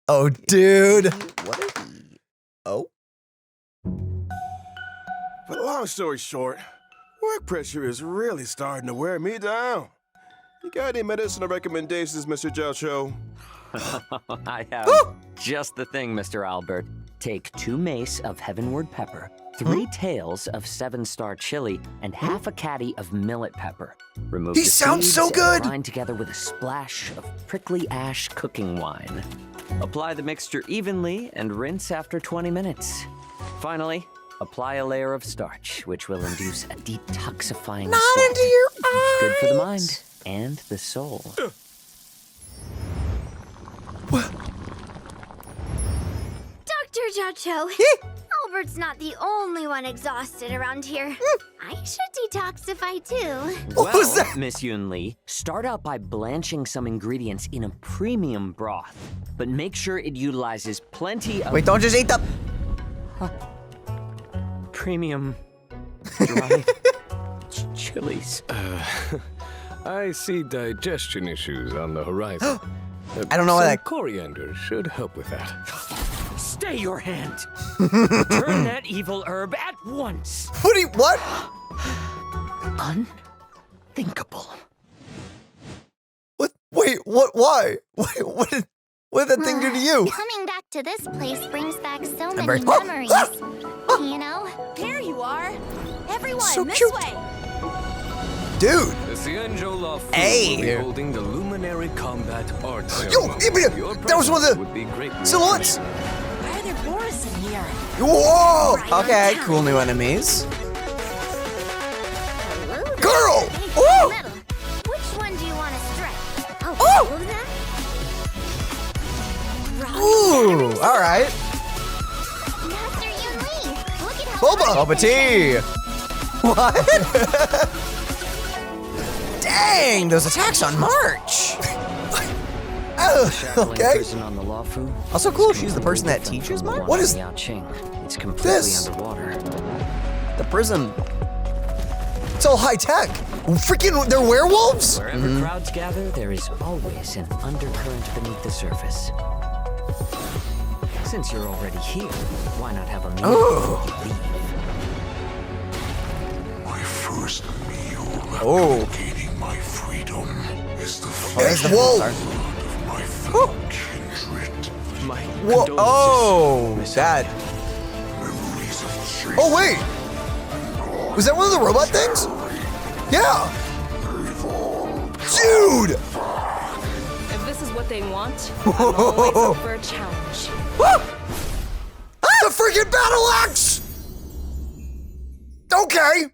Oh, dude. What is he? Oh? But long story short, work pressure is really starting to wear me down. You got any medicinal recommendations, Mr. Jiaoqiu? I have just the thing, Mr. Albert. Take 2 mace of heavenward pepper, 3 tails of 7-star chili, and half a caddy of millet pepper. Remove He the sounds seeds so and good! grind together with a splash of prickly ash cooking wine. Apply the mixture evenly and rinse after 20 minutes. Finally, apply a layer of starch, which will induce a detoxifying Not sweat. into your eyes. Good for the mind and the soul. Dr. Jiaoqiu, Albert's not the only one exhausted around here. I should detoxify too. What was that? Miss Yunli, start out by blanching some ingredients in a premium broth, but make sure it utilizes plenty of Wait, don't just eat the... premium dry chilies. I see digestion issues on the horizon. I don't know why Some that... coriander should help with that. Stay your hand. Return that evil herb at once. What do you... What? Unthinkable. What? Wait, what? Why? Wait, what did that thing do to you? Coming back to this place brings back so many very- memories. You know? Here you are. Everyone, So this cute. way. Dude. The Xianzhou Law Fu Hey. will be holding the Luminary Combat Art Yo, Ceremony. Your that was one of presence would be greatly Silhouettes. Why are there Boris in here? Whoa. Right on Okay, time. cool new enemies. Hello there. Girl! Hey, Ooh! metal. Which one do you want to strike? Oh, Ooh! all of them? Robbie Ooh, Patterson. all right. Master Yunli, look at how Boba. hard Boba they tea. What? Dang, those attacks on March. Oh, Shackling okay. Prison on the Lawfu. Also cool, she's the person that teaches March. What is Yaoqing? It's completely this? underwater. the prison? It's all high tech. Freaking, they're werewolves? Wherever crowds gather, there is always an undercurrent beneath the surface. Since you're already here, why not have a meal Oh. before you leave? My first meal Oh. gaining my freedom is the There's the blood whoa. of my fellow kindred. My Whoa. condolences, Oh, Miss that. Memories of chase. Oh, wait. Was that one of the robot things? Yeah. Dude. If this is what they want, I'm always up for a challenge. The freaking battle axe! Okay.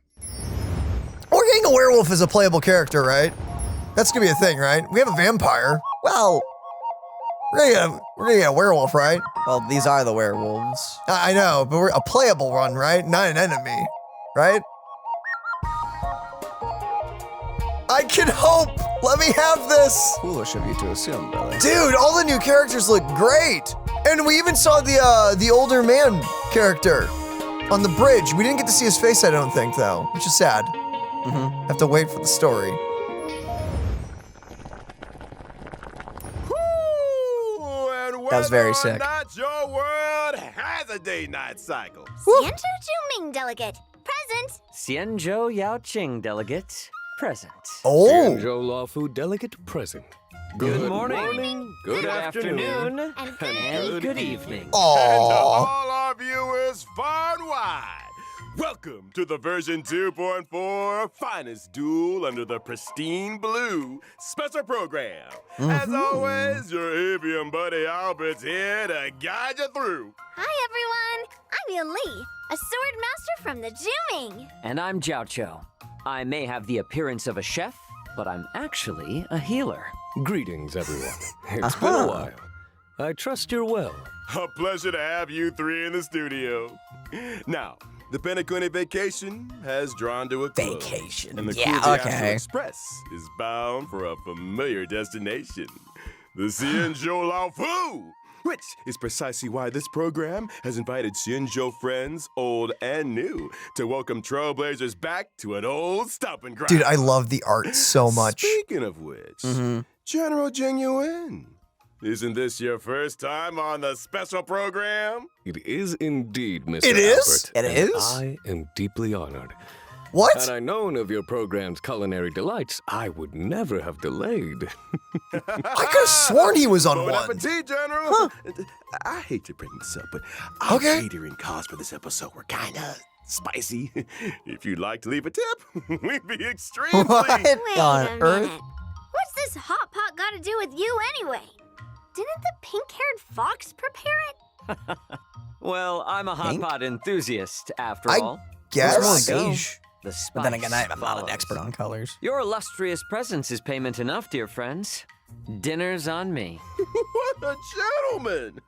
We're getting a werewolf as a playable character, right? That's gonna be a thing, right? We have a vampire. Well, we're gonna get a werewolf, right? Well, these are the werewolves. I know, but we're a playable one, right? Not an enemy, right? I can hope. Let me have this. Foolish of you to assume, brother. Dude, all the new characters look great. And we even saw the older man character on the bridge. We didn't get to see his face, I don't think, though, which is sad. Have to wait for the story. That was very sick. Not your world has a day-night cycle. Xianzhou Juming delegate, present. Xianzhou Yaoqing delegate, present. Oh, Xianzhou Law Fu delegate present. Good morning. Good afternoon. And And good evening. And to oh, all our viewers far and wide, welcome to the version 2.4 finest duel under the pristine blue special program. As always, your avian buddy Albert's here to guide you through. Hi, everyone. I'm Yunli, a sword master from the Juming. And I'm Jiaoqiu. I may have the appearance of a chef, but I'm actually a healer. Greetings, everyone. It's been a while. I trust you're well. A pleasure to have you three in the studio. Now, the Penacony vacation has drawn to a close. Vacation. And the Yeah, Cool okay. Express is bound for a familiar destination, the Xianzhou Lao Fu, which is precisely why this program has invited Xianzhou friends, old and new, to welcome trailblazers back to an old stomping ground. dude, I love the art so much. Speaking of which, General Genuine, Isn't this your first time on the special program? It is indeed, Mr. It is? Albert, It and is? I am deeply honored. What? Had I known of your program's culinary delights, I would never have delayed. I could have sworn he was on Bon one. appetit, General. I hate to bring this up, but our Okay. catering costs for this episode were kind of spicy. If you'd like to leave a tip, we'd be extremely What pleased. Wait on a earth? minute. What's this hot pot got to do with you anyway? Didn't the pink-haired fox prepare it? Well, I'm a hot Pink? pot enthusiast, after I all. Guess. Where I go, Beige. the spice But then again, I'm not follows. an expert on colors. Your illustrious presence is payment enough, dear friends. Dinner's on me. What a gentleman!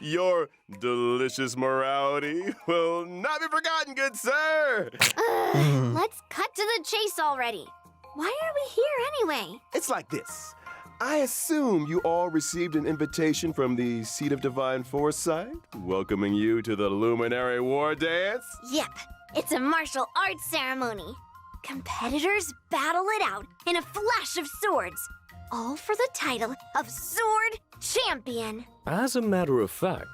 Your delicious morality will not be forgotten, good sir. Let's cut to the chase already. Why are we here anyway? It's like this. I assume you all received an invitation from the Seat of Divine Foresight, welcoming you to the Luminary War Dance. Yep, it's a martial arts ceremony. Competitors battle it out in a flash of swords, all for the title of Sword Champion. As a matter of fact,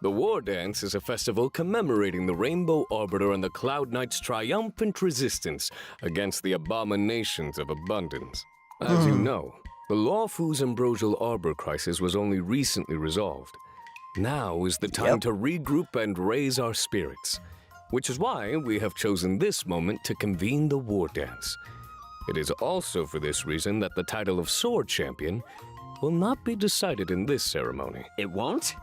the War Dance is a festival commemorating the Rainbow Arbiter and the Cloud Knight's triumphant resistance against the abominations of abundance. As you know, the Law Fu's ambrosial arbor crisis was only recently resolved. Now is the time to regroup and raise our spirits, which is why we have chosen this moment to convene the War Dance. It is also for this reason that the title of Sword Champion will not be decided in this ceremony. It won't?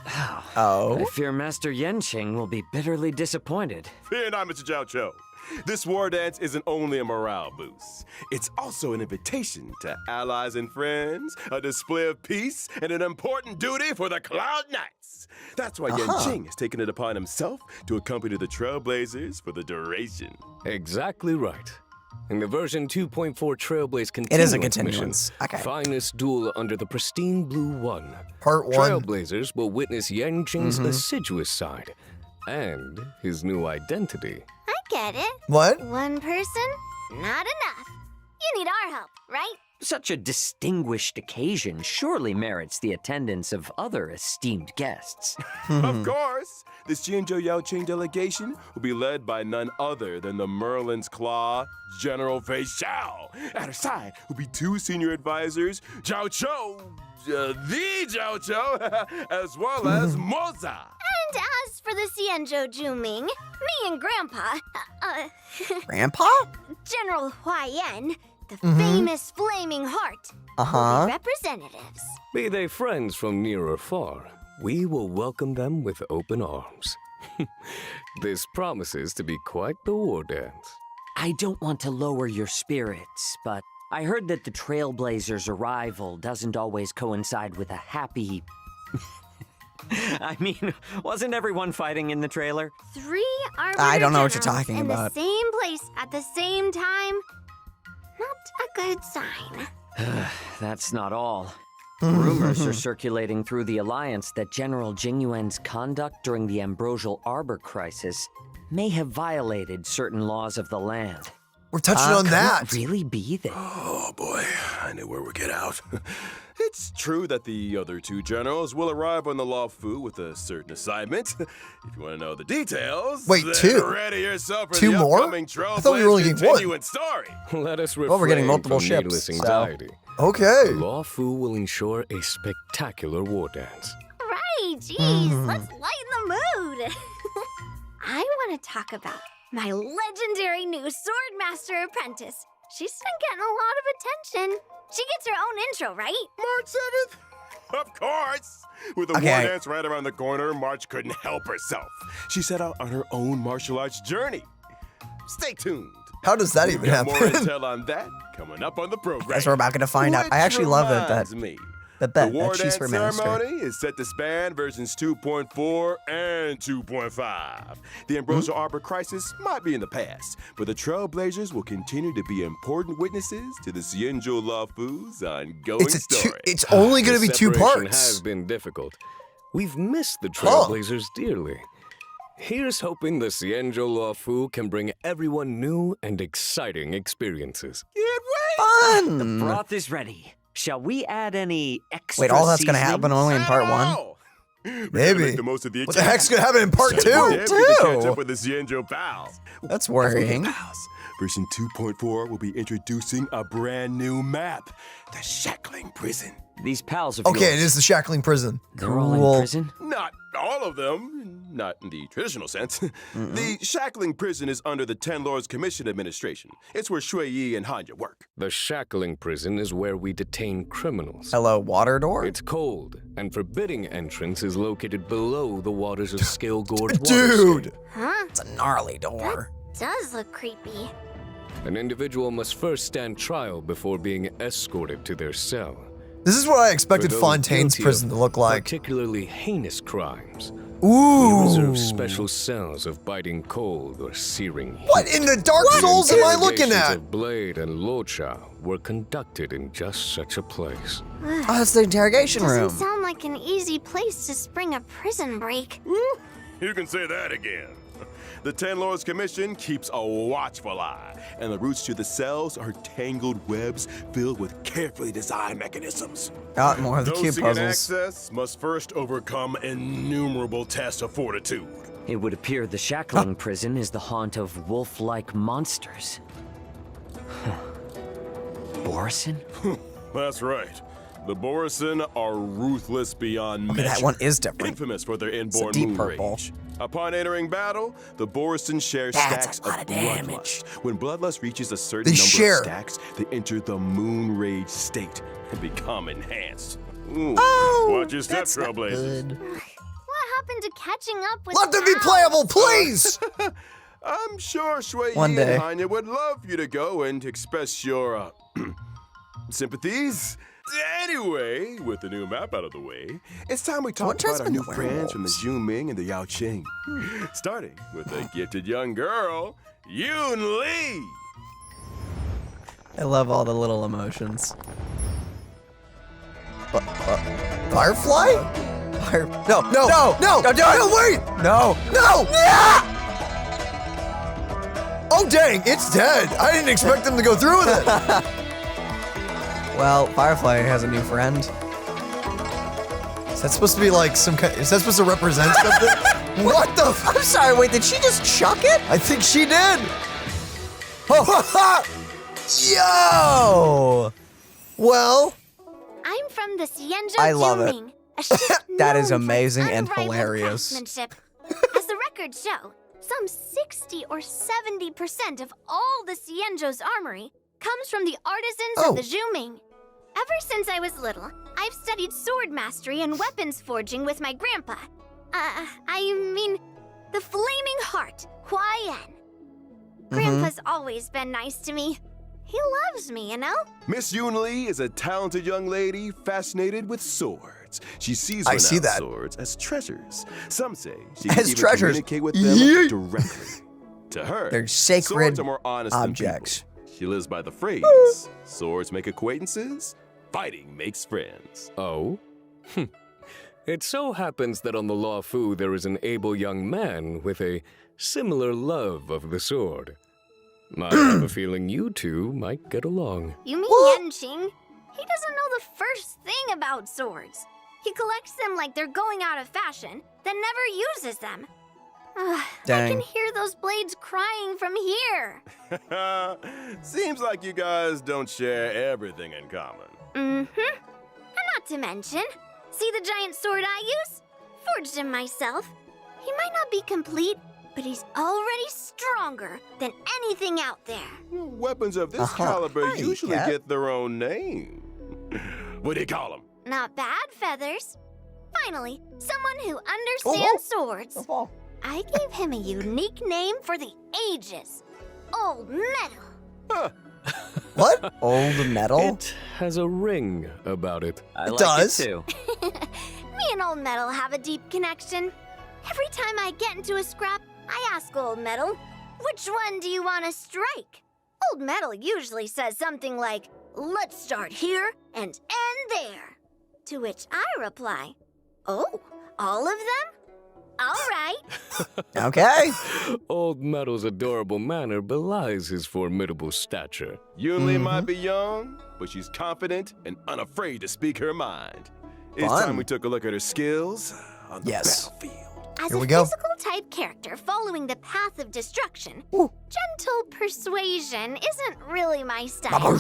I Oh. fear Master Yenqing will be bitterly disappointed. Fear not, Mr. Jiaoqiu. This war dance isn't only a morale boost. It's also an invitation to allies and friends, a display of peace, and an important duty for the Cloud Knights. That's why Yenqing has taken it upon himself to accompany the Trailblazers for the duration. Exactly right. In the version 2.4 Trailblaze continuance It is a mission, continuance. Okay. Finest Duel under the Pristine Blue One, Part 1. Trailblazers will witness Yenqing's assiduous side and his new identity. I get it. What? One person, not enough. You need our help, right? Such a distinguished occasion surely merits the attendance of other esteemed guests. Of course, this Jianzhou Yaoqing delegation will be led by none other than the Merlin's Claw, General Fei Xiao. At her side will be two senior advisors, Jiaoqiu, the Jiaoqiu, as well as Moza. And as for the Xianzhou Juming, me and Grandpa, Grandpa? General Huaiyan, the famous Flaming Heart, will Uh-huh. be representatives. Be they friends from near or far, we will welcome them with open arms. This promises to be quite the war dance. I don't want to lower your spirits, but I heard that the Trailblazers' arrival doesn't always coincide with a happy... I mean, wasn't everyone fighting in the trailer? 3 Arbiter I don't know what you're generals talking in about. the same place at the same time. Not a good sign. That's not all. Rumors are circulating through the Alliance that General Jingyuan's conduct during the Ambrosial Arbor crisis may have violated certain laws of the land. We're touching on that. Really be that? Oh boy, I knew where we'd get out. It's true that the other two generals will arrive on the Law Fu with a certain assignment. If you want to know the details, Wait, then two? ready yourself for Two the more? upcoming I thought we were only Trailblaze getting one. continuing story. Let us refrain Well, we're getting multiple from ships, needless so- anxiety. Okay. Law Fu will ensure a spectacular war dance. Right, geez, let's lighten the mood. I want to talk about my legendary new Swordmaster apprentice. She's been getting a lot of attention. She gets her own intro, right? March 7th? Of course! With the war Okay. dance right around the corner, March couldn't help herself. She set out on her own martial arts journey. Stay tuned. How does that We've even got more happen? intel on that coming up on the program. Guess we're about to find out. Which I actually love it that reminds me, that the war she's dance her master. ceremony is set to span versions 2.4 and 2.5. The Ambrosial Arbor crisis might be in the past, but the Trailblazers will continue to be important witnesses to the Xianzhou Law Fu's ongoing It's story. it's only going to The be 2 separation parts. has been difficult. We've missed the Huh. Trailblazers dearly. Here's hoping the Xianzhou Law Fu can bring everyone new and exciting experiences. Can't wait! Fun! Broth is ready. Shall we add any extra Wait, all that's gonna seasonings? happen only in part one? Oh, we gotta Maybe. make the most of the What the heck's gonna happen in part occasion. two? Yeah, we can catch Two? up with the Xianzhou pals. That's worrying. Pals. Version 2.4 will be introducing a brand new map, the Shackling Prison. These pals of Okay, yours, it is the Shackling Prison. they're all in Cool. prison? Not all of them, not in the traditional sense. The Shackling Prison is under the Ten Lords Commission Administration. It's where Shui Yi and Hanya work. The Shackling Prison is where we detain criminals. Hello, water door? It's cold, and forbidding entrance is located below the waters of Scale Gorge Dude! Waterscape. Huh? It's a gnarly door. Does look creepy. An individual must first stand trial before being escorted to their cell. This is what I For expected those Fontaine's guilty prison of to look like. particularly heinous crimes, we Ooh. reserve special cells of biting cold or searing heat. What in the Dark Souls am I looking Interrogations at? of Blade and Locha were conducted in just such a place. Oh, that's the interrogation Doesn't room. sound like an easy place to spring a prison break. You can say that again. The Ten Lords Commission keeps a watchful eye, and the routes to the cells are tangled webs filled with carefully designed mechanisms. Got more of the Those cube seeking puzzles. access must first overcome innumerable tests of fortitude. It would appear the Shackling Prison is the haunt of wolf-like monsters. Borison? That's right. The Borison are ruthless beyond Okay, measure. that one is different. Infamous for their inborn deep moon purple. rage. Upon entering battle, the Borison share That's stacks a lot of of damage. bloodlust. When bloodlust reaches a certain They number share. of stacks, they enter the moon rage state and become enhanced. Ooh. Oh, Watch your step, that's not Trailblazers. good. What happened to catching up with Let them be pals? playable, please! I'm sure Shui One Yi day. and Hanya would love you to go and express your sympathies. Anyway, with the new map out of the way, it's time we talk What turns about our them new into friends from the werewolves? Zhu Ming and the Yao Qing. Starting with a gifted young girl, Yunli. I love all the little emotions. Firefly? No, No, no, no, Don't do it. no, wait! No. No! Oh, dang, it's dead. I didn't expect them to go through with it. Well, Firefly has a new friend. Is that supposed to be like some kind? Is that supposed to represent something? What the? I'm sorry, wait, did she just chuck it? I think she did. Yo! Well, I'm from the Xianzhou I love it. Juming, a ship That is known for amazing and unrivaled hilarious. craftsmanship. As the records show, some 60 or 70% of all the Xianzhou's armory comes from the artisans Oh. of the Zhuming. Ever since I was little, I've studied sword mastery and weapons forging with my grandpa. I mean, the Flaming Heart, Huayan. Grandpa's always been nice to me. He loves me, you know? Miss Yunli is a talented young lady fascinated with swords. She sees I see renowned that. swords as treasures. Some say she can As even treasures. communicate with them Yeet. directly. To her, They're sacred swords are more honest objects. than people. She lives by the phrase, swords make acquaintances, fighting makes friends. Oh? It so happens that on the Law Fu there is an able young man with a similar love of the sword. I have a feeling you two might get along. You mean Yanqing? He doesn't know the first thing about swords. He collects them like they're going out of fashion, then never uses them. I Dang. can hear those blades crying from here. Seems like you guys don't share everything in common. And not to mention, see the giant sword I use? Forged him myself. He might not be complete, but he's already stronger than anything out there. Weapons of this caliber Hi, usually Cat. get their own name. What do you call them? Not bad, Feathers. Finally, someone who understands swords. I gave him a unique name for the ages. Old Metal. what? Old metal? It has a ring about it. I It like does. it too. Me and Old Metal have a deep connection. Every time I get into a scrap, I ask Old Metal, which one do you want to strike? Old Metal usually says something like, let's start here and end there. To which I reply, oh, all of them? All right. Okay. Old Metal's adorable manner belies his formidable stature. Yunli might be young, but she's confident and unafraid to speak her mind. It's Fun. time we took a look at her skills on the Yes. battlefield. As Here a we go. physical type character following the path of destruction, gentle persuasion isn't really my style.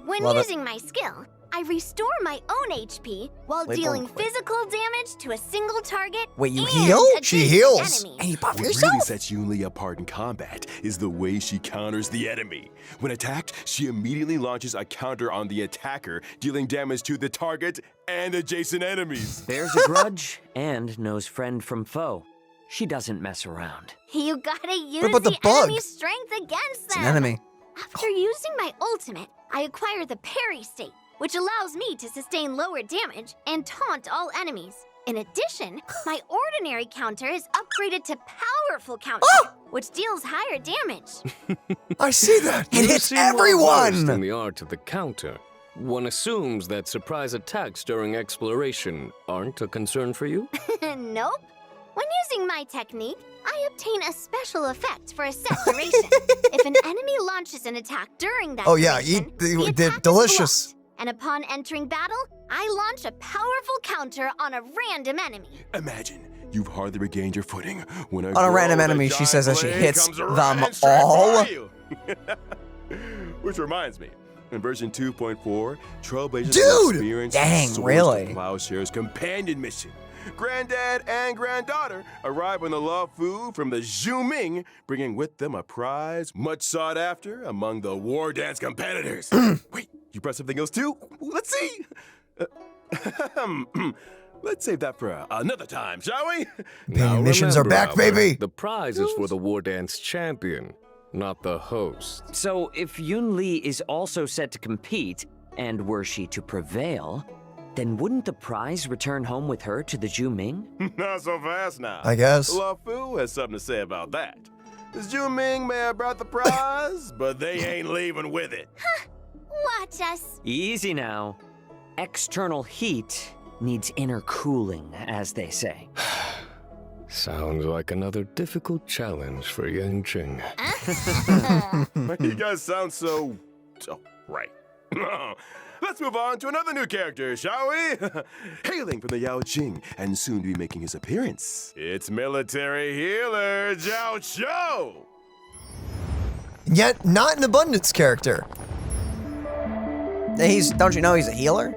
When Love it. using my skill, I restore my own HP while Wait, dealing wait. physical damage to a single target. Wait, you and heal? She adjacent heals. enemies. And you buff What really yourself? sets Yunli apart in combat is the way she counters the enemy. When attacked, she immediately launches a counter on the attacker, dealing damage to the target and adjacent enemies. Bears a grudge and knows friend from foe. She doesn't mess around. You gotta use about the the bug? enemy's strength against It's them. an enemy. After using my ultimate, I acquire the parry state, which allows me to sustain lower damage and taunt all enemies. In addition, my ordinary counter is upgraded to powerful counter, which deals higher damage. I see that. It You hits seem well versed in everyone. the art of the counter. One assumes that surprise attacks during exploration aren't a concern for you? Nope. When using my technique, I obtain a special effect for a set duration. If an enemy launches an attack during that Oh, yeah, duration, eat the the attack is delicious. blocked. And upon entering battle, I launch a powerful counter on a random enemy. Imagine you've hardly regained your footing when On a random enemy, she says as she hits them all. Which reminds me, in version 2.4, Trailblazers Dude! will experience Dang, Swords to really? Plowshare's companion mission. Granddad and granddaughter arrive on the Luofu from the Zhu, bringing with them a prize much sought after among the war dance competitors. Wait, you brought something else too? Let's see. Let's save that for another time, shall we? Now missions are remember, back, baby. The prize is for the war dance champion, not the host. So if Yunli is also set to compete, and were she to prevail, then wouldn't the prize return home with her to the Zhu? Not so fast now. I guess. Luofu has something to say about that. The Zhu may have brought the prize, but they ain't leaving with it. Watch us. Easy now. External heat needs inner cooling, as they say. Sounds like another difficult challenge for Yang Ching. You guys sound so right. Let's move on to another new character, shall we? Hailing from the Yaoqing and soon to be making his appearance, it's military healer Jiaoqiu. Yet not an abundance character. Don't you know he's a healer?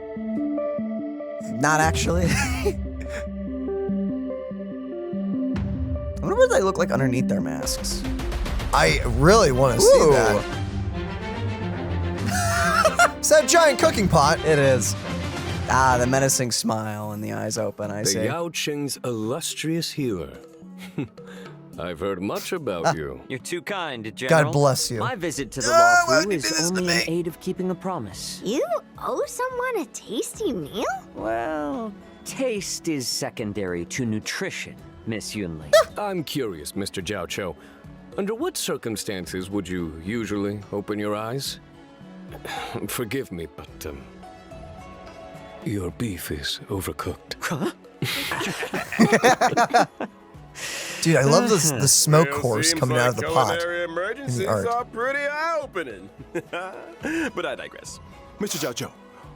Not actually. I wonder what they look like underneath their masks. I really want to see that. It's that giant cooking pot. It is. Ah, the menacing smile and the eyes open, I The see. Yao Qing's illustrious healer. I've heard much about you. You're too kind, General. bless you. My visit to the why'd Luofu you is do this to only in me? aid of keeping a promise. You owe someone a tasty meal? Well, taste is secondary to nutrition, Miss Yunli. I'm curious, Mr. Jiaoqiu. Under what circumstances would you usually open your eyes? Forgive me, but your beef is overcooked. Dude, I love the smoke Well, horse seems coming out of like the pot. culinary emergencies art. are pretty eye-opening. But I digress. Mr. Jiaoqiu,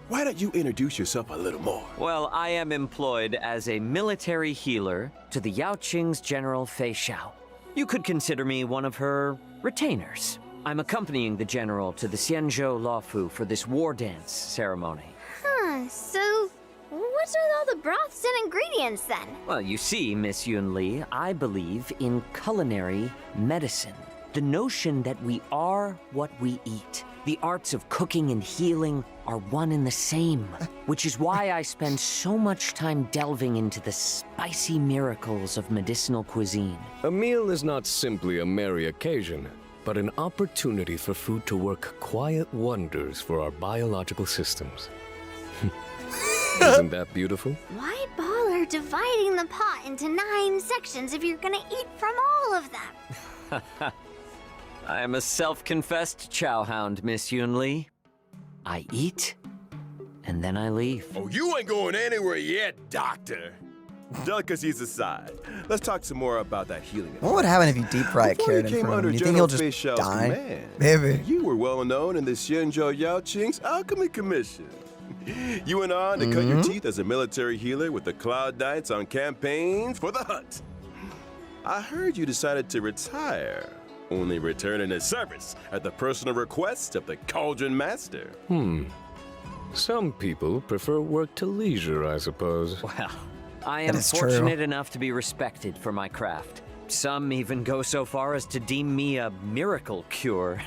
why don't you introduce yourself a little more? Well, I am employed as a military healer to the Yaoqing's General Fei Xiao. You could consider me one of her retainers. I'm accompanying the general to the Xianzhou Luofu for this war dance ceremony. Huh, so what's with all the broths and ingredients then? Well, you see, Miss Yunli, I believe in culinary medicine. The notion that we are what we eat. The arts of cooking and healing are one and the same, which is why I spend so much time delving into the spicy miracles of medicinal cuisine. A meal is not simply a merry occasion, but an opportunity for food to work quiet wonders for our biological systems. Isn't that beautiful? Why bother dividing the pot into 9 sections if you're gonna eat from all of them? I am a self-confessed chow hound, Miss Yunli. I eat, and then I leave. Oh, you ain't going anywhere yet, Doctor. delicacies aside, let's talk some more about that healing. What would happen if you deep fry a Before you carrot in came front of under him? Do you think he'll General just Fei Xiao's die? command, Maybe. you were well known in the Xianzhou Yaoqing's Alchemy Commission. You went on to cut your teeth as a military healer with the Cloud Knights on campaigns for the hunt. I heard you decided to retire, only returning to service at the personal request of the Cauldron Master. Some people prefer work to leisure, I suppose. Well, I am That is true. fortunate enough to be respected for my craft. Some even go so far as to deem me a miracle cure.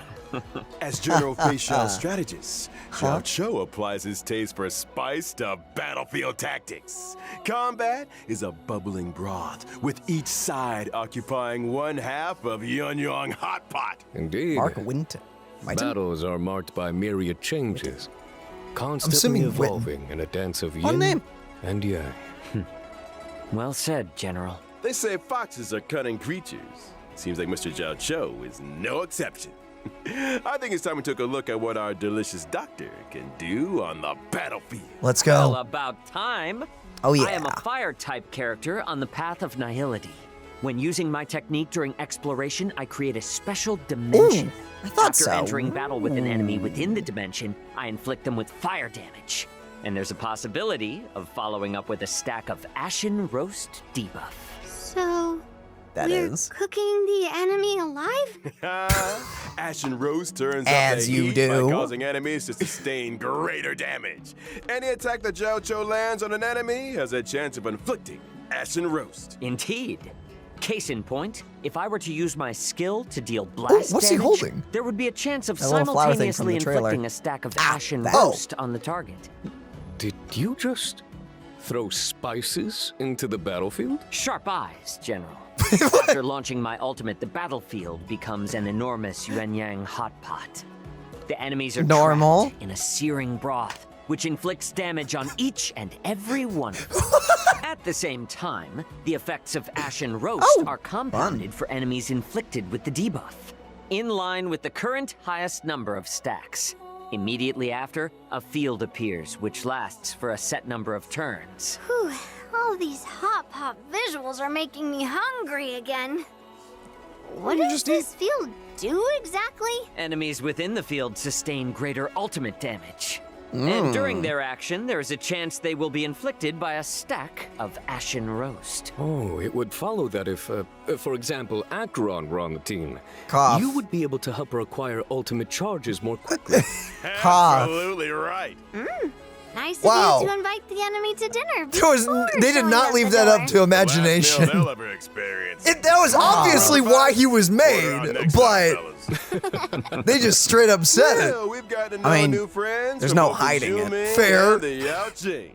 As General Fei Xiao's strategist, Jiaoqiu applies his taste for spice to battlefield tactics. Combat is a bubbling broth, with each side occupying one half of Yunyang Hot Pot. Indeed. Mark Winton. Battles are marked by myriad changes, constantly assuming Witten. evolving in a dance of Fun yin name. and yang. Well said, General. They say foxes are cunning creatures. Seems like Mr. Jiaoqiu is no exception. I think it's time we took a look at what our delicious doctor can do on the battlefield. Let's Well, go. about time. Oh, yeah. I am a fire-type character on the path of nihility. When using my technique during exploration, I create a special dimension. I thought After so. entering battle with an enemy within the dimension, I inflict them with fire damage. And there's a possibility of following up with a stack of Ashen Roast debuff. So, That we're is. cooking the enemy alive? Ashen Roast turns As up the you heat do. by causing enemies to sustain greater damage. Any attack that Jiaoqiu lands on an enemy has a chance of inflicting Ashen Roast. Indeed. Case in point, if I were to use my skill to deal blast what's he damage, holding? there would be a chance of That little flower thing from simultaneously the trailer. inflicting a stack of Ashen that. Roast on the target. Did you just throw spices into the battlefield? Sharp eyes, General. After launching my ultimate, the battlefield becomes an enormous yuan-yang hot pot. The enemies are Normal. trapped in a searing broth, which inflicts damage on each and every one of them. At the same time, the effects of Ashen Roast are compounded for enemies inflicted with the debuff, in line with the current highest number of stacks. Immediately after, a field appears, which lasts for a set number of turns. Whew, all these hot pop visuals are making me hungry again. What does this field do exactly? Enemies within the field sustain greater ultimate damage. And during their action, there is a chance they will be inflicted by a stack of Ashen Roast. Oh, it would follow that if, for example, Acheron were on the team. Cough. You would be able to help her acquire ultimate charges more quickly. Cough. Absolutely right. Nice Wow. of you to invite the enemy to dinner. There was, before they did showing not us leave the that up door. to imagination. Last meal they'll ever experience. That was obviously why he was Order made, out next but time, fellas. they just straight up said it. Well, we've got to know I mean, new friends. there's from no both the hiding it. Zhumin Fair. and the Yaoqing.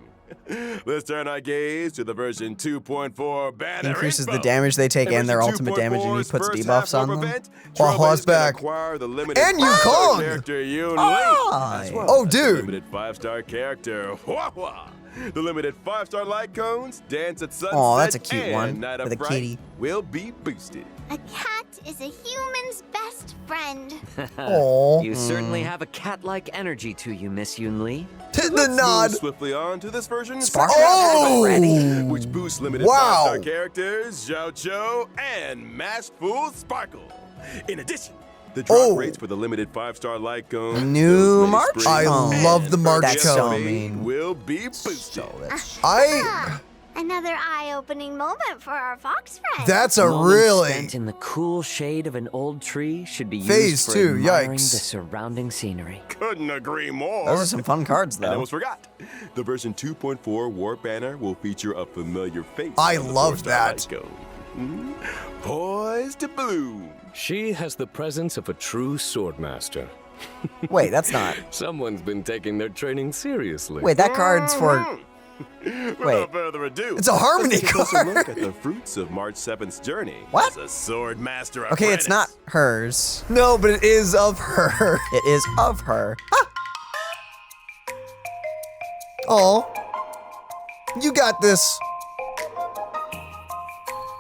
Let's turn our gaze to the version 2.4 banner. Increases the info. damage they take In and their version ultimate damage, and he 2.4's puts first debuffs on half-over them. event, While Trailblazers can Horseback. acquire the limited And five-star Yukong. character Yunli. Ah. As well Oh, as the dude. limited 5-star character Hua. The limited 5-star light cones, Dance at Sunset, Aw, that's a cute and one, Night with of a Fright kitty. will be boosted. A cat is a human's best friend. Aw. You certainly have a cat-like energy to you, Miss Yunli. The Let's nod. move swiftly on to this version. Sparkle. Oh! Which boosts limited Wow. 5-star characters, Jiaoqiu, and Masked Fool Sparkle. In addition, the drop Oh. rates for the limited 5-star light cone, New those mini March springs, cone. I and love the March Burgundy cone. Escapade will be boosted. I. Another eye-opening moment for our fox friend. That's a Moments really. spent in the cool shade of an old tree should be Phase used for 2, admiring yikes. the surrounding scenery. Couldn't agree more. Those are some fun cards, And I though. almost forgot. The version 2.4 War Banner will feature a familiar face. I on the love 4-star that. light cone. Poised to bloom. She has the presence of a true swordmaster. Wait, that's not. Someone's been taking their training seriously. Wait, that card's for. Without further ado, It's a harmony let's take a closer look card. at the fruits of March 7th's journey What? as a sword master Okay, apprentice. it's not hers. No, but it is of her. It is of her. Oh. You got this.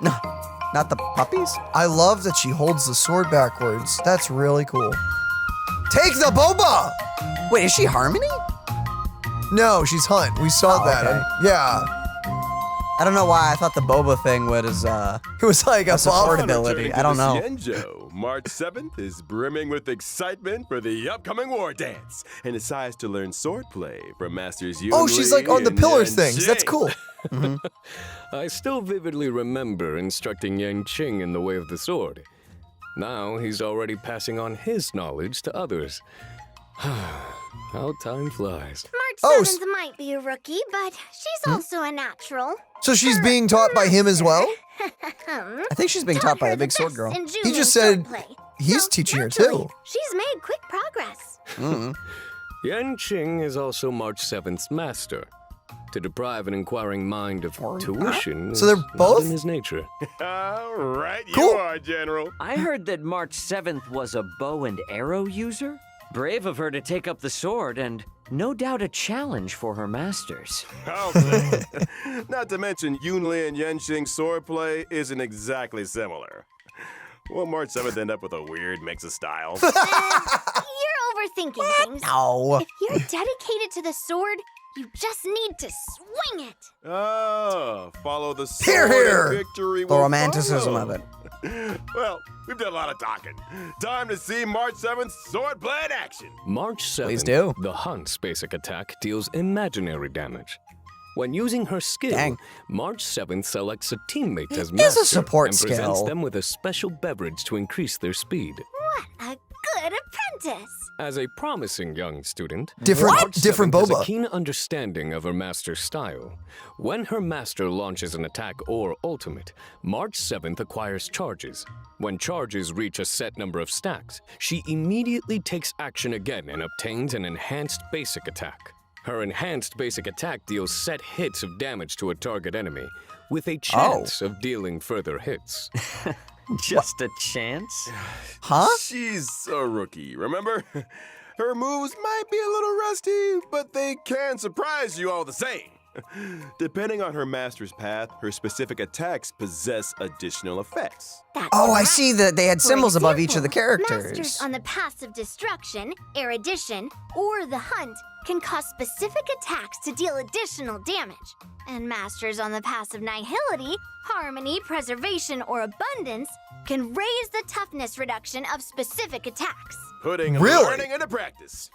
No, not the puppies? I love that she holds the sword backwards. That's really cool. Take the boba! Wait, is she Harmony? No, she's Hunt. We saw Oh, that. okay. Yeah. I don't know why I thought the boba thing was It was like a support buff. ability. I don't know. Xianzhou, March 7th is brimming with excitement for the upcoming war dance and decides to learn swordplay from Masters Yunli Oh, she's like on the and pillar Yanqing. things. That's cool. I still vividly remember instructing Yanqing in the way of the sword. Now he's already passing on his knowledge to others. How time flies. March 7th might be a rookie, but she's also a natural. So she's being taught by him as well? I think she's being taught by her a big the sword best girl. in He Julian just said swordplay. he's So, teaching her naturally, too. She's made quick progress. Yanqing is also March 7th's master. To deprive an inquiring mind of tuition So they're is not both? in his nature. All right, you Cool. are, General. I heard that March 7th was a bow and arrow user. Brave of her to take up the sword, and no doubt a challenge for her masters. I'll say. Not to mention, Yunli and Yanqing's swordplay isn't exactly similar. Will March 7th end up with a weird mix of styles? You're overthinking things. No. If you're dedicated to the sword, you just need to swing it. Oh, follow the Hear, sword hear. and victory The will romanticism follow. of it. Well, we've done a lot of talking. Time to see March 7th swordplay in action. March 7th, Please do. the Hunt's basic attack deals imaginary damage. When using her skill, Dang. March 7th selects a teammate as is a master support and presents skill. them with a special beverage to increase their speed. What a good apprentice. As a promising young student, Different- March different 7th has boba. a keen understanding of her master's style. When her master launches an attack or ultimate, March 7th acquires charges. When charges reach a set number of stacks, she immediately takes action again and obtains an enhanced basic attack. Her enhanced basic attack deals set hits of damage to a target enemy, with a chance of dealing further hits. Just a chance? Huh? She's a rookie, remember? Her moves might be a little rusty, but they can surprise you all the same. Depending on her master's path, her specific attacks possess additional effects. That's Oh, I right. see that they had For symbols above each of the example, characters. Masters on the paths of destruction, erudition, or the hunt can cause specific attacks to deal additional damage. And masters on the paths of nihility, harmony, preservation, or abundance can raise the toughness reduction of specific attacks. Putting Really? learning into practice.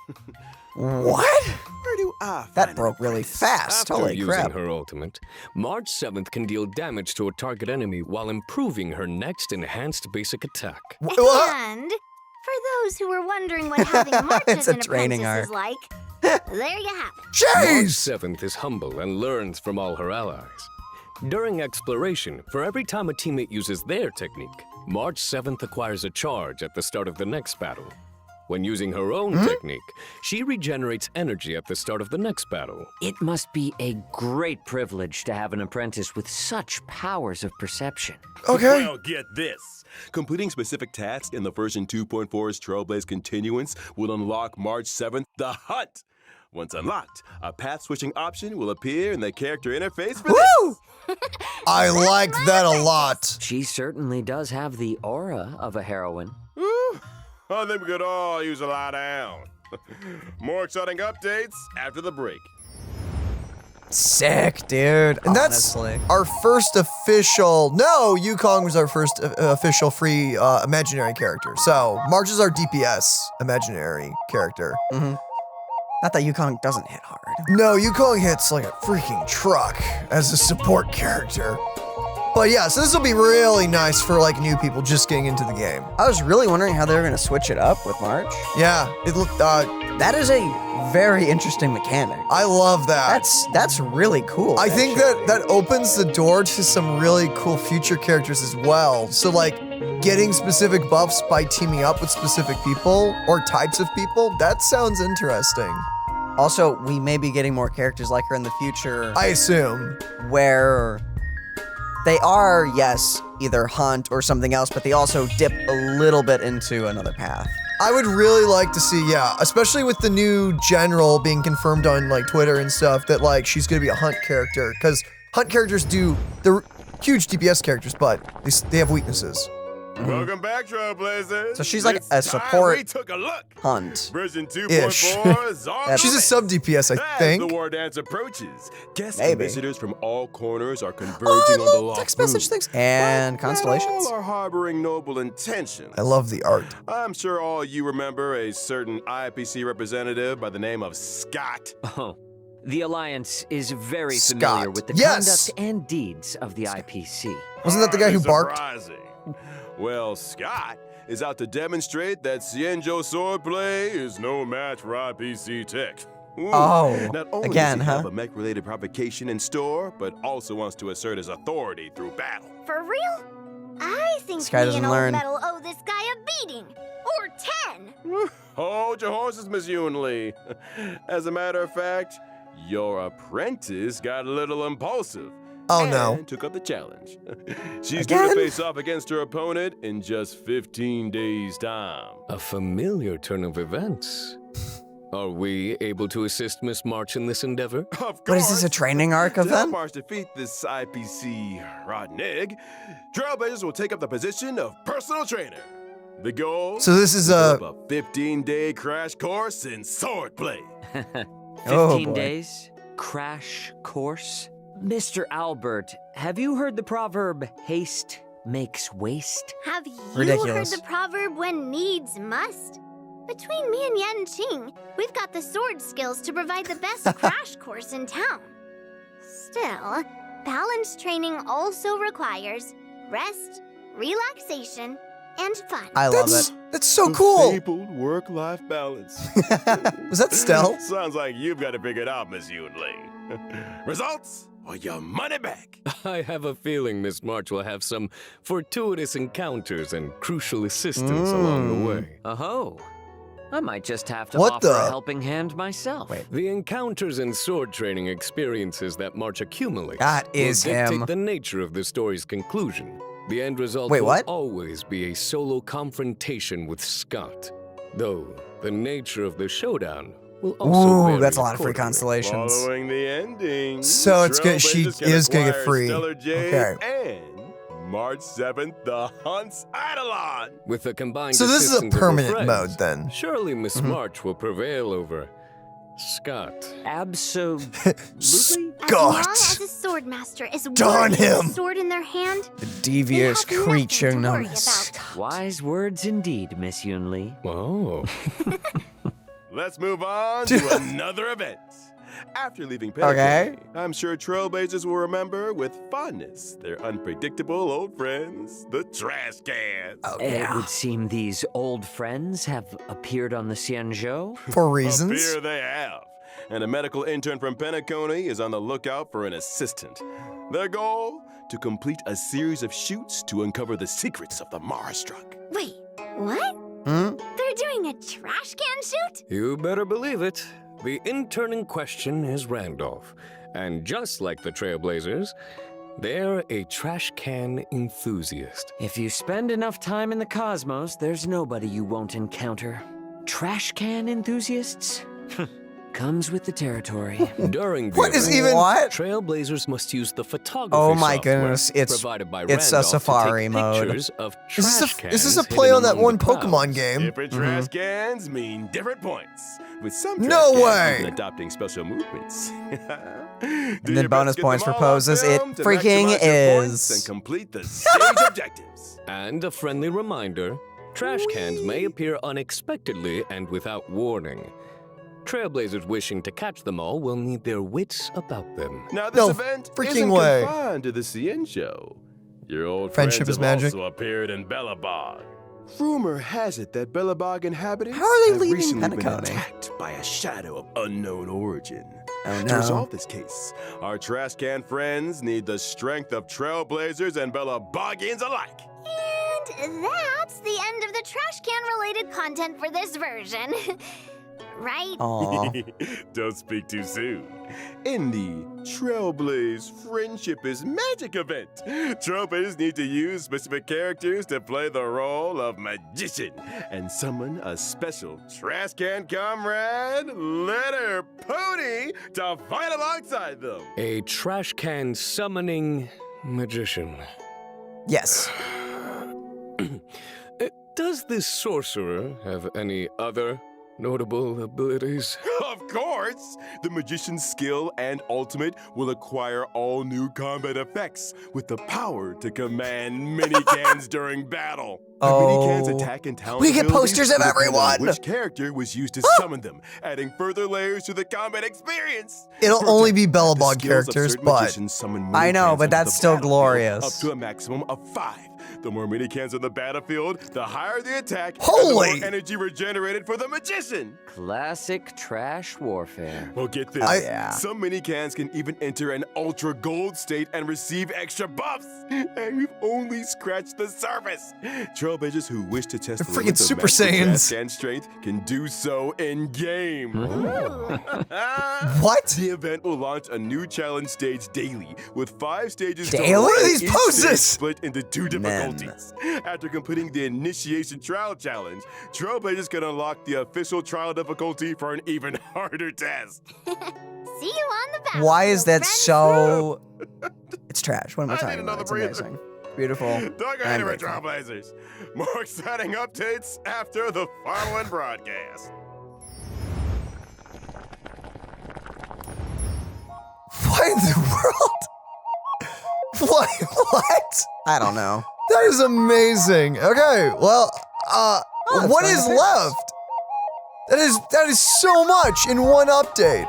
What? Where do I That find broke really fast. After Holy using crap. her ultimate, March 7th can deal damage to a target enemy while improving her next enhanced basic attack. And for those who were wondering what having a march It's as a an training apprentice is arc. like, there you have it. March Jeez! 7th is humble and learns from all her allies. During exploration, for every time a teammate uses their technique, March 7th acquires a charge at the start of the next battle. When using her own technique, she regenerates energy at the start of the next battle. It must be a great privilege to have an apprentice with such powers of perception. Okay. Well, get this. Completing specific tasks in the version 2.4's Trailblaze Continuance will unlock March 7th the Hunt. Once unlocked, a path switching option will appear in the character interface for Woo! this. I like that a lot. She certainly does have the aura of a heroine. Woo. I think we could all use a lie down. More exciting updates after the break. Sick, dude. And that's Honestly. our first official. No, Yukong was our first official free imaginary character. So March is our DPS imaginary character. Not that Yukong doesn't hit hard. No, Yukong hits like a freaking truck as a support character. But yeah, so this will be really nice for like new people just getting into the game. I was really wondering how they were going to switch it up with March. Yeah, it looked. That is a very interesting mechanic. I love that. That's really cool. I think actually. that opens the door to some really cool future characters as well. So like getting specific buffs by teaming up with specific people or types of people, that sounds interesting. Also, we may be getting more characters like her in the future I assume. where they are, yes, either hunt or something else, but they also dip a little bit into another path. I would really like to see, yeah, especially with the new general being confirmed on like Twitter and stuff, that like she's gonna be a hunt character, because hunt characters they're huge DPS characters, but they have weaknesses. Welcome back, Trailblazers. So she's like It's a time support we took a look. Hunt. Version Ish. 2.4 is on. She's a the sub way. DPS, I As think. the war dance approaches, guests Maybe. and visitors from all corners are converging Oh, on the little loft text message room. things. And Not constellations. all are harboring noble intentions. I love the art. I'm sure all you remember a certain IPC representative by the name of Scott. Oh, the Alliance is very Scott. familiar with the Yes. conduct and deeds of the IPC. Wasn't that the guy who barked? Surprising. Well, Scott is out to demonstrate that Xianzhou swordplay is no match for IPC tech. Ooh, Oh, not only again, does he have huh? a mech-related provocation in store, but also wants to assert his authority through battle. For real? I think This guy me doesn't and learn. Old Metal owe this guy a beating. Or 10. Hold your horses, Miss Yunli. As a matter of fact, your apprentice got a little impulsive. Oh, and no. took up the challenge. She's due Again? to face off against her opponent in just 15 days' time. A familiar turn of events. Are we able to assist Miss March in this endeavor? Of course. What is this, a training arc To help event? March defeat this IPC Rodnig, Trailblazers will take up the position of personal trainer. The goal? So this is to develop a 15-day crash course in swordplay. 15 Oh, boy. days? Crash course? Mr. Albert, have you heard the proverb, haste makes waste? Have you Ridiculous. heard the proverb when needs must? Between me and Yan Qing, we've got the sword skills to provide the best crash course in town. Still, balanced training also requires rest, relaxation, and fun. I love That's it. that's so The cool. Stapled work-life balance. Was that Stell? Sounds like you've got to figure it out, Miss Yunli. Results or your money back. I have a feeling Miss March will have some fortuitous encounters and crucial assistance along the way. Oh, I might just have to What offer the- a helping hand myself. Wait. The encounters and sword training experiences that March accumulates That is will dictate him. the nature of the story's conclusion. The end result Wait, will what? always be a solo confrontation with Scott, though the nature of the showdown will also Ooh, vary that's a lot of free accordingly. constellations. Following the ending, So it's good- she Trailblazers can is gonna get acquire free. Stellar Jade Okay. and March 7th, the Hunt's Eidolon. With the combined So this is a assistance of her permanent friends, mode then. Surely Miss March will prevail over Scott. Absolutely? As long God. as a sword master is Darn worthy of him. a sword in their hand, The they devious have nothing creature to known worry as about. Scott. Wise words indeed, Miss Yunli. Oh. Let's move on to another event. After leaving Penacony, Okay. I'm sure Trailblazers will remember with fondness their unpredictable old friends, the trash cans. It would seem these old friends have appeared on the Xianzhou. For Up reasons. here they have. And a medical intern from Penacony is on the lookout for an assistant. Their goal? To complete a series of shoots to uncover the secrets of the Marastruck. Wait, what? Hmm? They're doing a trash can shoot? You better believe it. The intern in question is Randolph. And just like the Trailblazers, they're a trash can enthusiast. If you spend enough time in the cosmos, there's nobody you won't encounter. Trash can enthusiasts? Comes with the territory. During the What is event, even- What? Trailblazers must use the photography Oh my software goodness, it's- provided by it's a Randolph to Safari take mode. pictures of Is trash this is a cans play hidden on that among one the Pokemon clouds. game? Different trash cans mean different points. With some trash No cans way. even adopting special movements. And then bonus points for poses. It freaking is. And complete the stage objectives. And a friendly reminder, trash cans may appear unexpectedly and without warning. Trailblazers wishing to catch them all will need their wits about them. Now this No event freaking isn't way. confined to the Xianzhou. Your old Friendship friends is have magic. also appeared in Bellabog. Rumor has it that Bellabog inhabitants How are they have leaving recently been Penacony? attacked by a shadow of unknown origin. Oh, To no. resolve this case, our trash can friends need the strength of Trailblazers and Bellabogians alike. And that's the end of the trash can related content for this version. Right? Aw. Don't speak too soon. In the Trailblaze Friendship is Magic event, Trailblazers need to use specific characters to play the role of magician and summon a special trash can comrade, Letter Pony, to fight alongside them. A trash can summoning magician. Yes. Does this sorcerer have any other notable abilities? Of course! The magician's skill and ultimate will acquire all new combat effects with the power to command mini-cans during battle. The mini-cans attack and talent We get abilities posters of will depend on everyone! which character was used to summon them, adding further layers to the combat experience. It'll only be The Bellabog skills of characters, certain but magicians summon I know, mini-cans but onto that's the still battlefield glorious. Up to a maximum of 5. The more mini-cans on the battlefield, the higher the attack, and Holy! the more energy regenerated for the magician. Classic trash warfare. Well, get this. yeah. Some mini-cans can even enter an ultra gold state and receive extra buffs. And we've only scratched the surface. Trailblazers who wish to test They're the freaking limits of Super magical Saiyans. grasp and strength can do so in-game. what? The event will launch a new challenge stage daily with 5 stages Daily? total, What are and these each poses? stage split into 2 Man. difficulties. After completing the initiation trial challenge, Trailblazers can unlock the official trial difficulty for an even harder test. See you on the battlefield. Why is that friends. so? It's trash. What am I I need talking about? another It's breather. amazing. Beautiful. Don't go and anywhere, grateful. Trailblazers. More exciting updates after the following broadcast. What in the world? What? I don't know. That is amazing. Okay, well, that's what fine is to fix. left? That is so much in one update.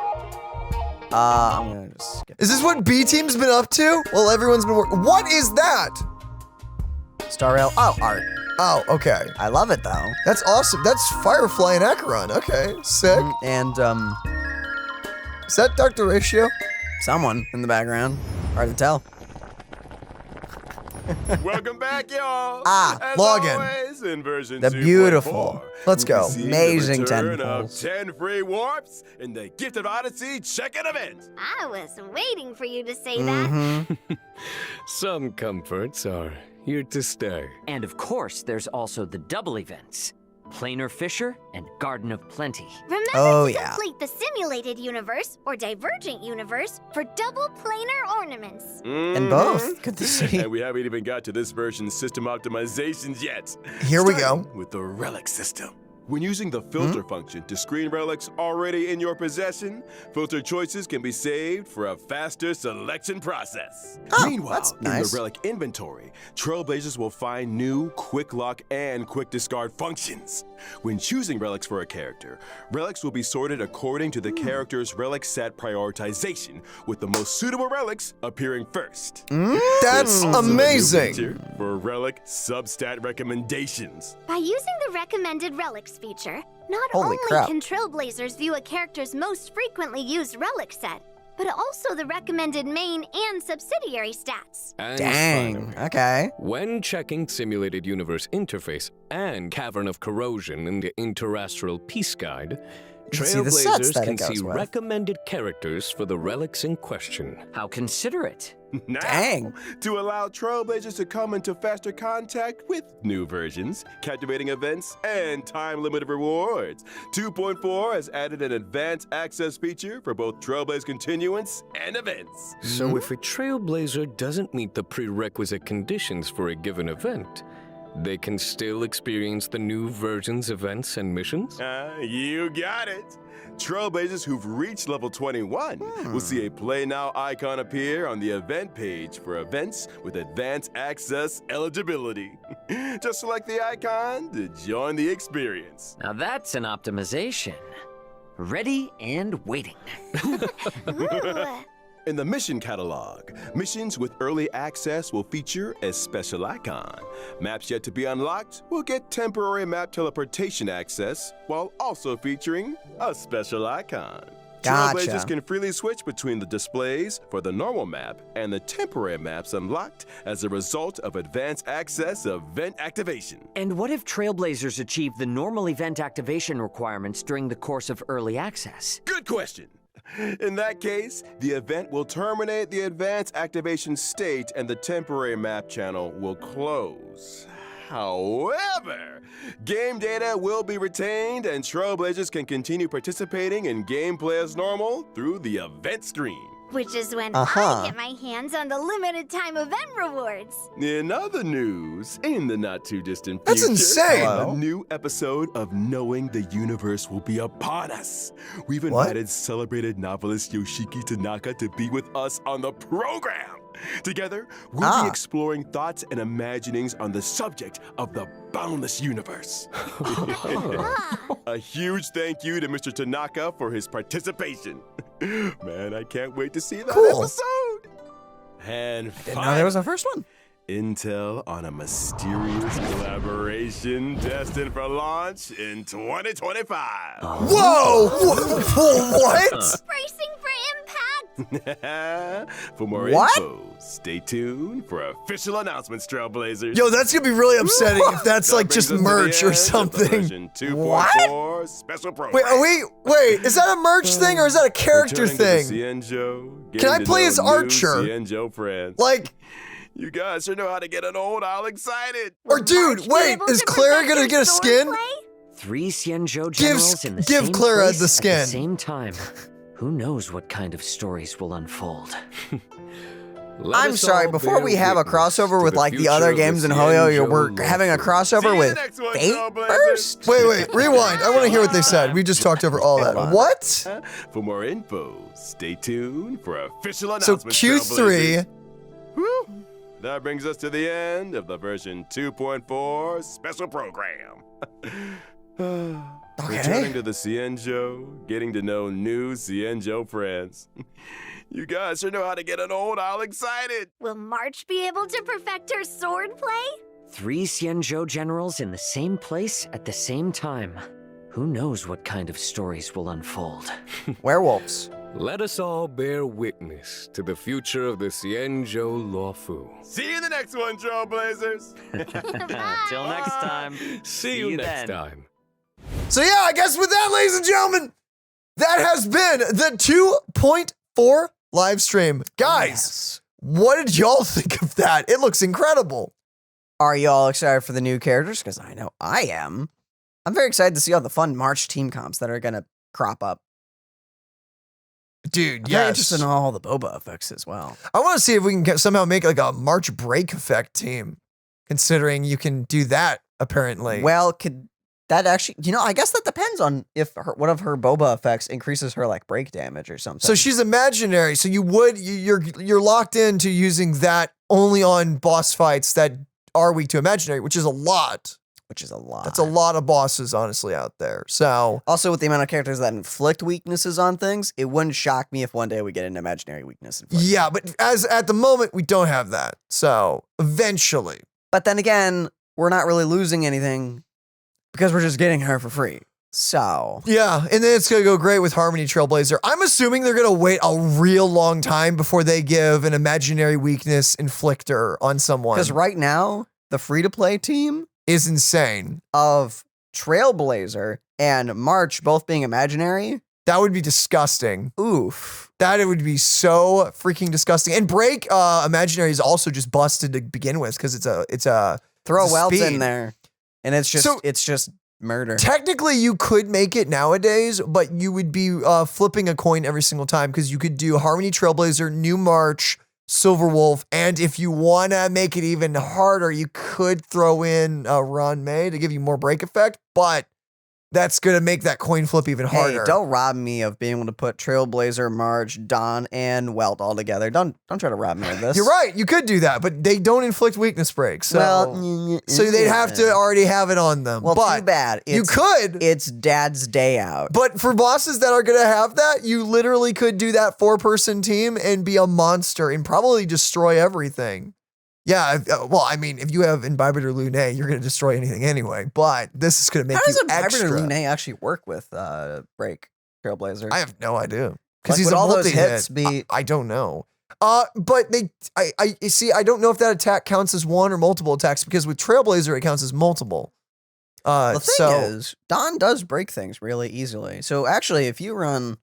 I'm gonna just skip. Is this what B Team's been up to? Well, everyone's been working. What is that? Star Rail. Oh, art. Oh, okay. I love it though. That's awesome. That's Firefly and Acheron. Okay, sick. And Is that Dr. Ratio? someone in the background. Hard to tell. Welcome back, y'all. As login. always, in version The 2.4, beautiful. Let's we'll be go. seeing Amazing the 10 return of pulls. 10 free warps in the Gift of Odyssey check-in event. I was waiting for you to say that. Some comforts are here to stay. And of course, there's also the double events. Planar Fisher and Garden of Plenty. Remember Oh, to yeah. complete the simulated universe or divergent universe for double planar ornaments. And both. Good to see. And we haven't even got to this version's system optimizations yet. Here we Starting go. with the relic system. When using the filter function to screen relics already in your possession, filter choices can be saved for a faster selection process. Meanwhile, that's in nice. the relic inventory, Trailblazers will find new quick lock and quick discard functions. When choosing relics for a character, relics will be sorted according to the character's relic set prioritization, with the most suitable relics appearing first. That's Also a new amazing. feature for relic substat recommendations. By using the recommended relics feature, not Holy only crap. can Trailblazers view a character's most frequently used relic set, but also the recommended main and subsidiary stats. And Dang. finally, Okay. when checking Simulated Universe Interface and Cavern of Corrosion in the Interastral Peace Guide, can see the sets Trailblazers that it can goes see with. recommended characters for the relics in question. How considerate. Now, Dang. to allow Trailblazers to come into faster contact with new versions, captivating events, and time-limited rewards, 2.4 has added an advanced access feature for both Trailblaze continuance and events. So if a Trailblazer doesn't meet the prerequisite conditions for a given event, they can still experience the new version's events and missions? You got it. Trailblazers who've reached level 21 will see a Play Now icon appear on the event page for events with advanced access eligibility. Just select the icon to join the experience. Now that's an optimization. Ready and waiting. Ooh. In the mission catalog, missions with early access will feature a special icon. Maps yet to be unlocked will get temporary map teleportation access while also featuring a special icon. Gotcha. Trailblazers can freely switch between the displays for the normal map and the temporary maps unlocked as a result of advanced access event activation. And what if Trailblazers achieve the normal event activation requirements during the course of early access? Good question. In that case, the event will terminate the advanced activation state and the temporary map channel will close. However, game data will be retained and Trailblazers can continue participating in gameplay as normal through the event screen. which is when Uh-huh. I get my hands on the limited time event rewards. In other news, in the not too distant That's future, insane. a new episode of Knowing the Universe will be upon us. We've invited celebrated novelist Yoshiki Tanaka to be with us on the program. Together, we'll be exploring thoughts and imaginings on the subject of the boundless universe. A huge thank you to Mr. Tanaka for his participation. Man, I can't wait to see that episode. And Didn't know there was a first one. intel on a mysterious collaboration destined for launch in 2025. Whoa! What? Bracing for impact! For more What? info, stay tuned for official announcements, Trailblazers. Yo, that's gonna be really upsetting if that's That like brings just us to the merch or end of the something. version 2.4 special program. Wait, is that a merch thing or is that a character Returning to the thing? Cienjo, Can I getting to play know as new Archer? Cienjo friends. Like, You guys sure know how to get an old owl excited. or dude, March be wait, able is to Clara perfect gonna her get a skin? swordplay? 3 Xianzhou generals in the give same Clara place the at skin. the same time. Who knows what kind of stories will unfold? Let I'm us sorry, all before bear we have a witness crossover to with the like the future other of games in Xianzhou we're having a lawful. crossover See you with the next one, Fate Trailblazers. first? Wait, rewind. I want to hear what they said. We just talked over all that. Hold on. What? For more info, stay tuned for official So announcements. Q3. Trailblazers. Whew. That brings us to the end of the version 2.4 special program. Returning to the Cienjo, getting to know new Cienjo friends. You guys sure know how to get an old owl excited. Will March be able to perfect her swordplay? 3 Xianzhou generals in the same place at the same time. Who knows what kind of stories will unfold? Werewolves. Let us all bear witness to the future of the Xianzhou Lawfu. See you in the next one, Trailblazers. Till next time. See you next then. time. So yeah, I guess with that, ladies and gentlemen, that has been the 2.4 live stream. Guys, what did y'all think of that? It looks incredible. Are y'all excited for the new characters? Because I know I am. I'm very excited to see all the fun March team comps that are gonna crop up. Dude, I'm very yes. interested in all the boba effects as well. I want to see if we can somehow make like a March break effect team, considering you can do that apparently. Well, could that actually? I guess that depends on if one of her boba effects increases her like break damage or something. So she's imaginary. So you're locked into using that only on boss fights that are weak to imaginary, which is a lot. which is a lot. That's a lot of bosses, honestly, out there. So Also, with the amount of characters that inflict weaknesses on things, it wouldn't shock me if one day we get an imaginary weakness. yeah, but as at the moment we don't have that. So eventually, But then again, we're not really losing anything because we're just getting her for free. So yeah, and then it's gonna go great with Harmony Trailblazer. I'm assuming they're gonna wait a real long time before they give an imaginary weakness inflictor on someone. because right now the free-to-play team Is insane. of Trailblazer and March both being imaginary, That would be disgusting. oof. That it would be so freaking disgusting. And Break Imaginary is also just busted to begin with because it's a Throw It's a welds speed. in there, and it's just murder. Technically, you could make it nowadays, but you would be flipping a coin every single time because you could do Harmony Trailblazer, New March, Silver Wolf, and if you want to make it even harder, you could throw in Ron May to give you more break effect, but that's going to make that coin flip even Hey, harder. don't rob me of being able to put Trailblazer, March, Dawn, and Welt all together. Don't try to rob me of this. You're right, you could do that, but they don't inflict weakness breaks. So, Well, so they'd have to already have it on them. Well, but too bad. you could. It's Dad's day out. But for bosses that are going to have that, you literally could do that 4-person team and be a monster and probably destroy everything. Yeah, well, I mean, if you have Imbibitor Lune, you're going to destroy anything anyway, but this is going to make How does you a extra. Hybrid Lune actually work with Break Trailblazer? I have no idea. Because Like, he's would a all those multi-hit. hits be- I don't know. But I see, I don't know if that attack counts as one or multiple attacks because with Trailblazer, it counts as multiple. the thing is, Dawn does break things really easily. So actually, if you run,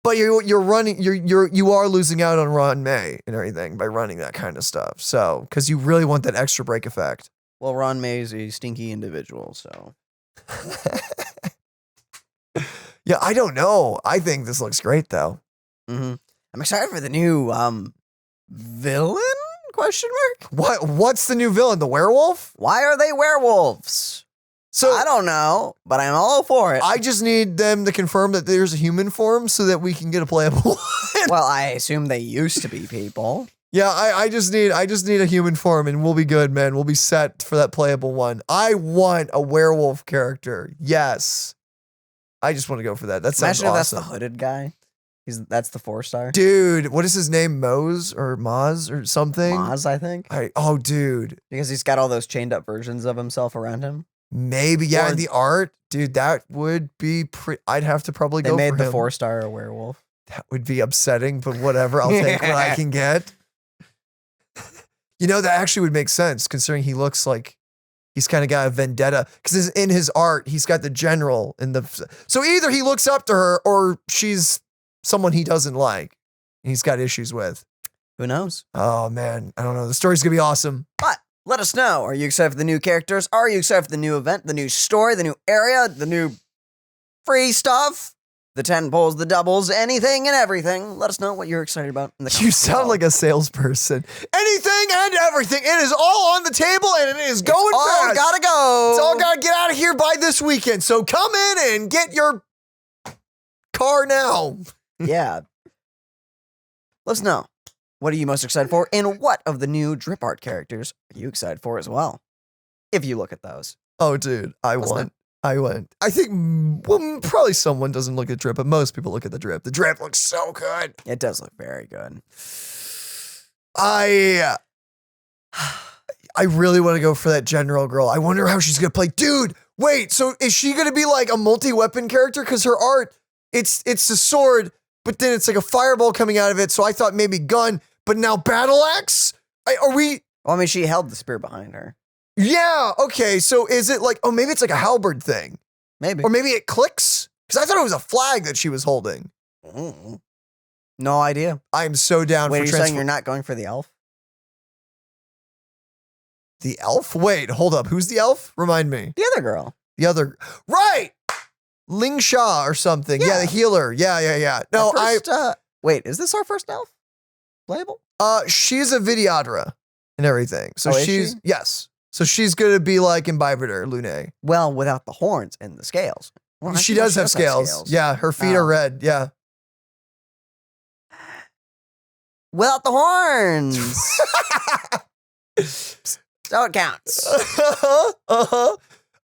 But you are losing out on Ron May and everything by running that kind of stuff. So because you really want that extra break effect. well, Ron May is a stinky individual, so Yeah, I don't know. I think this looks great though. I'm excited for the new villain? Question mark? What's the new villain? The werewolf? Why are they werewolves? So I don't know, but I'm all for it. I just need them to confirm that there's a human form so that we can get a playable one. Well, I assume they used to be people. Yeah, I just need a human form and we'll be good, man. We'll be set for that playable one. I want a werewolf character. Yes. I just want to go for that. That sounds Imagine if awesome. that's the hooded guy. That's the 4-star. Dude, what is his name? Mose or Maz or something? Maz, I think. Oh, dude. Because he's got all those chained up versions of himself around him. Maybe, yeah, Or- the art. Dude, that would be I'd have to probably They go made for the him. 4-star a werewolf. That would be upsetting, but whatever. I'll take what I can get. You know, that actually would make sense considering he looks like he's kind of got a vendetta. Because in his art, he's got the general in the. So either he looks up to her or she's someone he doesn't like. And he's got issues with. Who knows? Oh, man. I don't know. The story's going to be awesome. But let us know. Are you excited for the new characters? Are you excited for the new event, the new story, the new area, the new free stuff? The 10 pulls, the doubles, anything and everything. Let us know what you're excited about. In the You sound like a salesperson. Anything and everything. It is all on the table and it is going all fast. gotta go. It's all got to get out of here by this weekend. So come in and get your car now. Yeah. Let us know. What are you most excited for? And what of the new drip art characters are you excited for as well? If you look at those. Oh, dude, I What's went. I think, well, probably someone doesn't look at drip, but most people look at the drip. The drip looks so good. It does look very good. I really want to go for that general girl. I wonder how she's going to play. Dude, wait, so is she going to be like a multi-weapon character? Because her art, it's a sword, but then it's like a fireball coming out of it. So I thought maybe gun, but now battle axe? Are we... Well, I mean, she held the spear behind her. Yeah, okay, so is it like, oh, maybe it's like a halberd thing. Maybe. Or maybe it clicks? Because I thought it was a flag that she was holding. Mm. No idea. I am so down Wait, for are you saying you're not going for the elf? The elf? Wait, hold up. Who's the elf? Remind me. The other girl. The other... Right! Ling Sha or something. Yeah, the healer. Yeah. No, Wait, is this our first elf? Playable? She's a Vidyadhara and everything. So is she's... she? Yes. So she's going to be like Imbibitor, Lune. Well, without the horns and the scales. Well, She actually, does have scales. Yeah, her feet are red. Yeah. Without the horns. So it counts.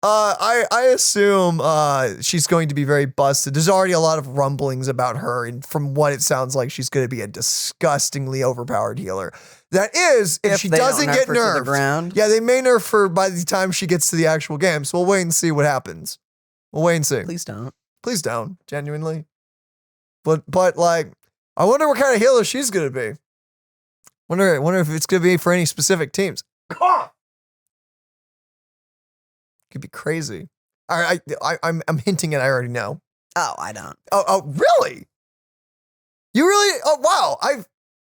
I assume she's going to be very busted. There's already a lot of rumblings about her, and from what it sounds like, she's going to be a disgustingly overpowered healer. That is, if she they don't doesn't nerf get her to the nerfed. ground. Yeah, they may nerf her by the time she gets to the actual game, so we'll wait and see what happens. We'll wait and see. Please don't. Please don't, genuinely. But like, I wonder what kind of healer she's going to be. Wonder if it's going to be for any specific teams. Could be crazy. I'm hinting at I already know. Oh, I don't. Oh, really? You really? Oh, wow.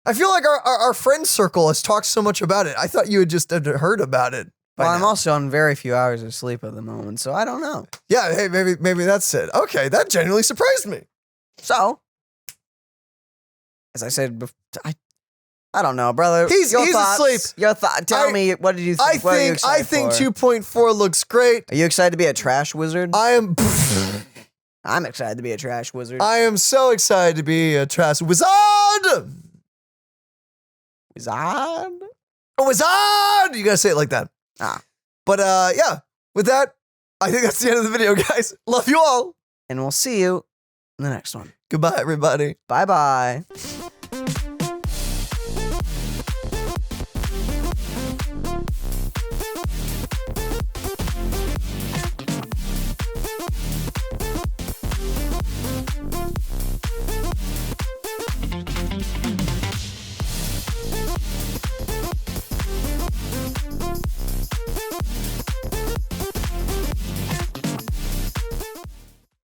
I feel like our friend circle has talked so much about it. I thought you had just heard about it. Well, I'm also on very few hours of sleep at the moment, so I don't know. Yeah, hey, maybe that's it. Okay, that genuinely surprised me. So, as I said, I don't know, brother. He's thoughts, asleep. Your thought. Tell me, what did you think? I think 2.4 looks great. Are you excited to be a trash wizard? I am. I'm excited to be a trash wizard. I am so excited to be a trash wizard. Wizard? A wizard! You gotta say it like that. But yeah, with that, I think that's the end of the video, guys. Love you all. And we'll see you in the next one. Goodbye, everybody. Bye-bye.